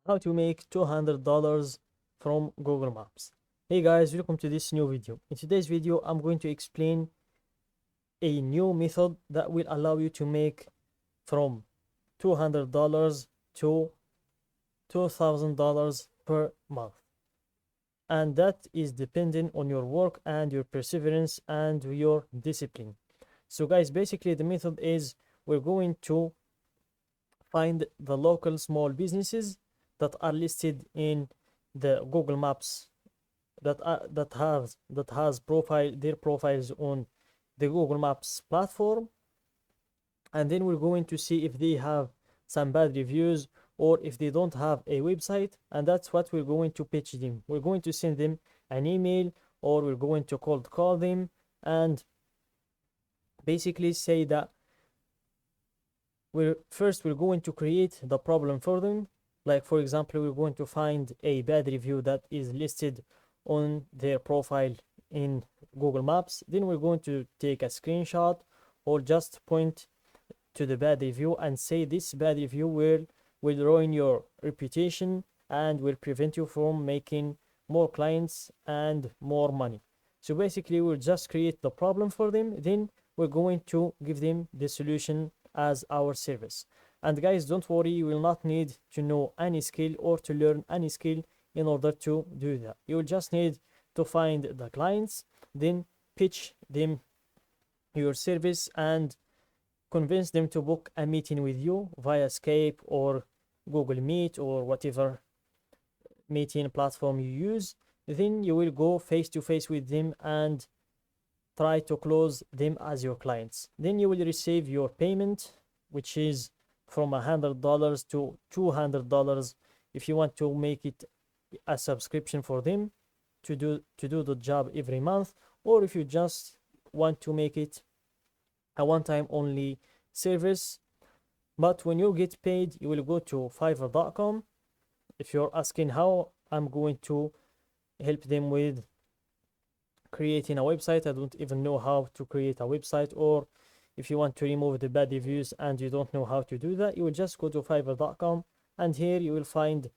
How to make $200 from Google Maps. Hey guys, welcome to this new video. In today's video, I'm going to explain a new method that will allow you to make from $200 to $2,000 per month. And that is dependent on your work and your perseverance and your discipline. So guys, basically the method is we're going to find the local small businesses that are listed in the Google Maps that has their profiles on the Google Maps platform, and then we're going to see if they have some bad reviews or if they don't have a website, and that's what we're going to pitch them. We're going to send them an email or we're going to cold call them and basically say that we're going to create the problem for them. Like for example, we're going to find a bad review that is listed on their profile in Google Maps. Then we're going to take a screenshot or just point to the bad review and say this bad review will ruin your reputation and will prevent you from making more clients and more money. So basically we'll just create the problem for them, then we're going to give them the solution as our service. And guys, don't worry, you will not need to know any skill or to learn any skill in order to do that. You will just need to find the clients, then pitch them your service and convince them to book a meeting with you via Skype or Google Meet or whatever meeting platform you use. Then you will go face to face with them and try to close them as your clients. Then you will receive your payment, which is from $100 to $200 if you want to make it a subscription for them to do the job every month, or if you just want to make it a one-time only service. But when you get paid, you will go to fiverr.com. If you're asking how I'm going to help them with creating a website, I don't even know how to create a website, or if you want to remove the bad reviews and you don't know how to do that, you will just go to fiverr.com, and here you will find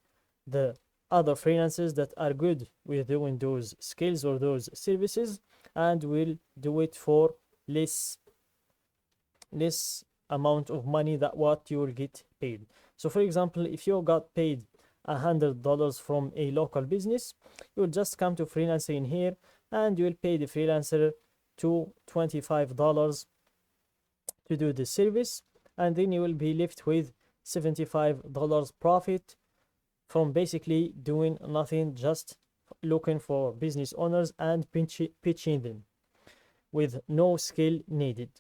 the other freelancers that are good with doing those skills or those services and will do it for less amount of money that what you will get paid. So for example, if you got paid $100 from a local business, you will just come to freelancer in here and you will pay the freelancer to $25 to do the service, and then you will be left with $75 profit from basically doing nothing, just looking for business owners and pitching them with no skill needed.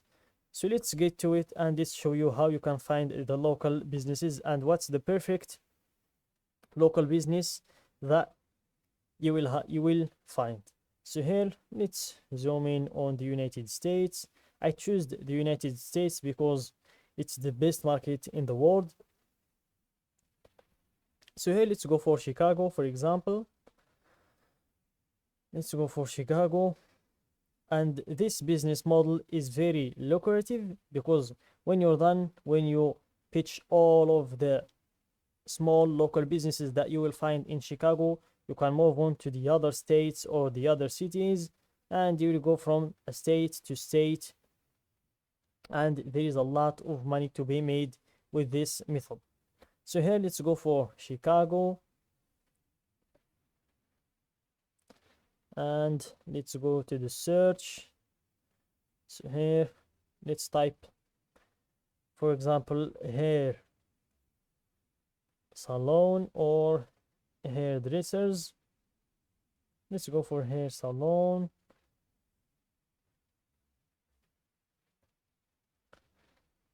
So let's get to it and let's show you how you can find the local businesses and what's the perfect local business that you will find. So here, let's zoom in on the United States. I choose the United States because it's the best market in the world. So here, let's go for Chicago, for example. Let's go for Chicago. And this business model is very lucrative because when you're done, when you pitch all of the small local businesses that you will find in Chicago, you can move on to the other states or the other cities, and you will go from a state to state, and there is a lot of money to be made with this method. So here, let's go for Chicago, and let's go to the search. So here, let's type, for example, hair salon or hairdressers. Let's go for hair salon.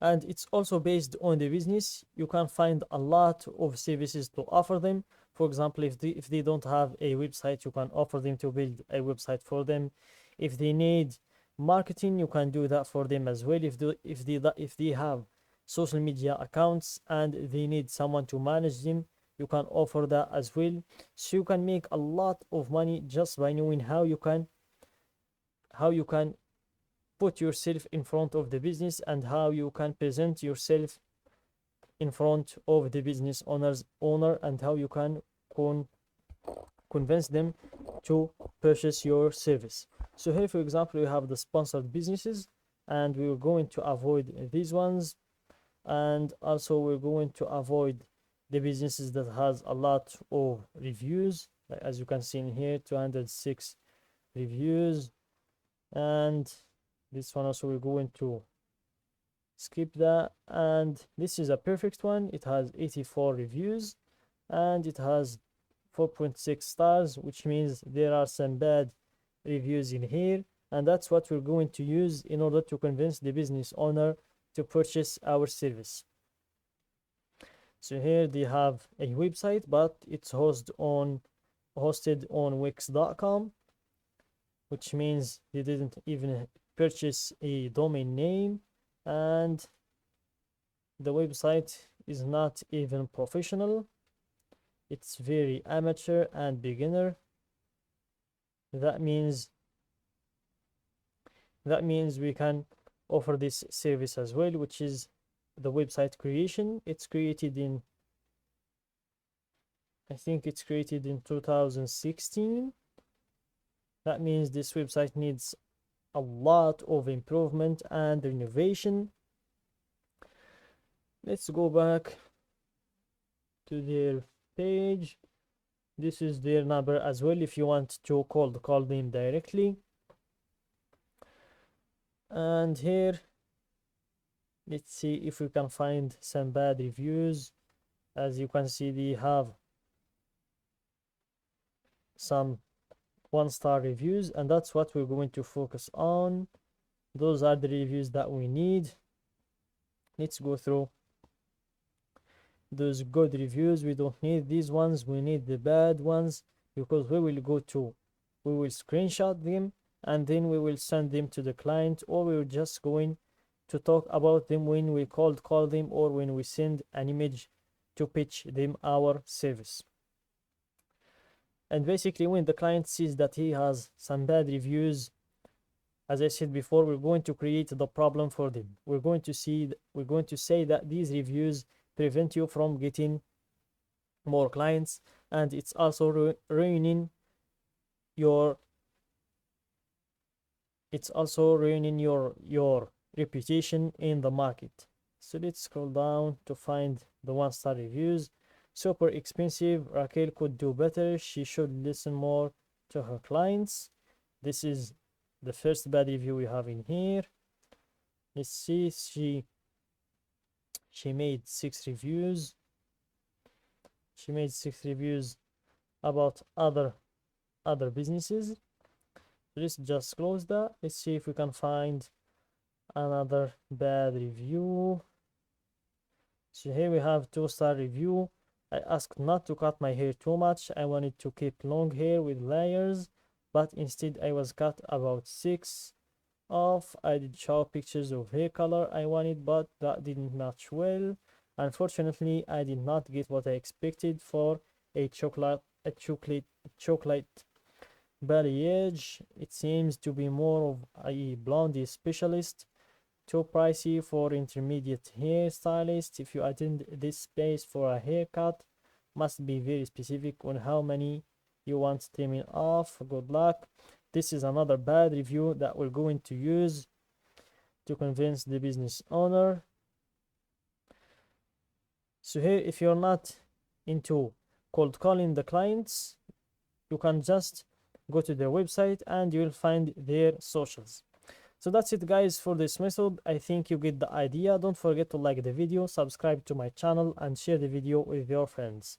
And it's also based on the business. You can find a lot of services to offer them. For example, if they don't have a website, you can offer them to build a website for them. If they need marketing, you can do that for them as well. If they have social media accounts and they need someone to manage them, you can offer that as well. So you can make a lot of money just by knowing how you can put yourself in front of the business and how you can present yourself in front of the business owner and how you can convince them to purchase your service. So here, for example, we have the sponsored businesses, and we're going to avoid these ones, and also we're going to avoid the businesses that has a lot of reviews, like as you can see in here, 206 reviews. And this one also we're going to skip that. And this is a perfect one. It has 84 reviews and it has 4.6 stars, which means there are some bad reviews in here, and that's what we're going to use in order to convince the business owner to purchase our service. So here they have a website, but it's hosted on wix.com, which means they didn't even purchase a domain name, and the website is not even professional. It's very amateur and beginner. That means we can offer this service as well, which is the website creation. It's created in, I think it's created in 2016. That means this website needs a lot of improvement and renovation. Let's go back to their page. This is their number as well if you want to call them directly. And here, let's see if we can find some bad reviews. As you can see, they have some 1-star reviews, and that's what we're going to focus on. Those are the reviews that we need. Let's go through those good reviews. We don't need these ones, we need the bad ones, because we will screenshot them and then we will send them to the client, or we're just going to talk about them when we call them, or when we send an image to pitch them our service. And basically, when the client sees that he has some bad reviews, as I said before, we're going to create the problem for them. We're going to say that these reviews prevent you from getting more clients, and it's also ruining your reputation in the market. So let's scroll down to find the 1-star reviews. Super expensive. Raquel could do better. She should listen more to her clients. This is the first bad review we have in here. Let's see. She made 6 reviews. She made 6 reviews about other businesses. Let's just close that. Let's see if we can find another bad review. So here we have 2-star review. I asked not to cut my hair too much. I wanted to keep long hair with layers, but instead I was cut about 6 off. I did show pictures of hair color I wanted, but that didn't match well. Unfortunately, I did not get what I expected for a chocolate balayage. It seems to be more of a blondie specialist. Too pricey for intermediate hairstylist. If you attend this space for a haircut, must be very specific on how many you want trimming off. Good luck. This is another bad review that we're going to use to convince the business owner. So here, if you're not into cold calling the clients, you can just go to their website and you'll find their socials. So that's it, guys, for this method. I think you get the idea. Don't forget to like the video, subscribe to my channel, and share the video with your friends.